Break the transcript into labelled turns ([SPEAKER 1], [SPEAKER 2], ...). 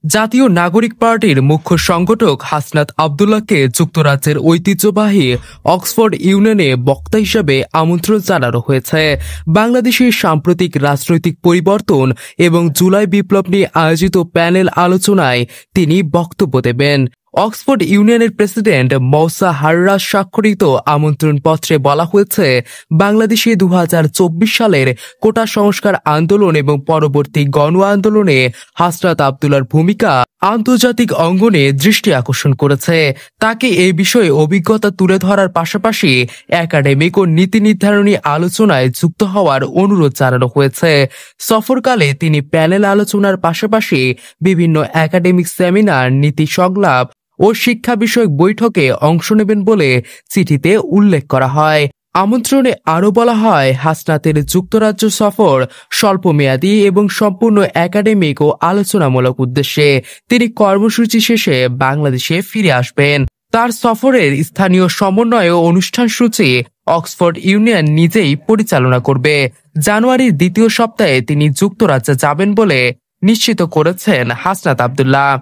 [SPEAKER 1] জাতীয় নাগরিক পার্টির মুখ্য সংগঠক হাসনাত আব্দুল্লাহকে যুক্তরাজ্যের ঐতিহ্যবাহী অক্সফোর্ড ইউনিয়নে বক্তা হিসেবে আমন্ত্রণ জানানো হয়েছে। বাংলাদেশের সাম্প্রতিক রাজনৈতিক পরিবর্তন এবং জুলাই বিপ্লব নিয়ে আয়োজিত প্যানেল আলোচনায় তিনি বক্তব্য দেবেন। অক্সফোর্ড ইউনিয়নের প্রেসিডেন্ট মৌসা হাররাজ স্বাক্ষরিত আমন্ত্রণপত্রে বলা হয়েছে, বাংলাদেশে 2024 সালের কোটা সংস্কার আন্দোলন এবং পরবর্তী গণ আন্দোলনে হাসনাত আব্দুল্লাহর ভূমিকা আন্তর্জাতিক অঙ্গনে দৃষ্টি আকর্ষণ করেছে। তাকে এই বিষয়ে অভিজ্ঞতা তুলে ধরার পাশাপাশি একাডেমিক ও নীতি নির্ধারণী আলোচনায় যুক্ত হওয়ার অনুরোধ জানানো হয়েছে। সফরকালে তিনি প্যানেল আলোচনার পাশাপাশি বিভিন্ন একাডেমিক সেমিনার, নীতি সংলাপ ও শিক্ষা বিষয়ক বৈঠকে অংশ নেবেন বলে চিঠিতে উল্লেখ করা হয়। আমন্ত্রণে আরও বলা হয়, হাসনাতের যুক্তরাজ্য সফর স্বল্পমেয়াদী এবং সম্পূর্ণ একাডেমিক ও আলোচনামূলক উদ্দেশ্যে। তিনি কর্মসূচি শেষে বাংলাদেশে ফিরে আসবেন। তার সফরের স্থানীয় সমন্বয় ও অনুষ্ঠান সূচি অক্সফোর্ড ইউনিয়ন নিজেই পরিচালনা করবে। জানুয়ারির দ্বিতীয় সপ্তাহে তিনি যুক্তরাজ্যে যাবেন বলে নিশ্চিত করেছেন হাসনাত আব্দুল্লাহ।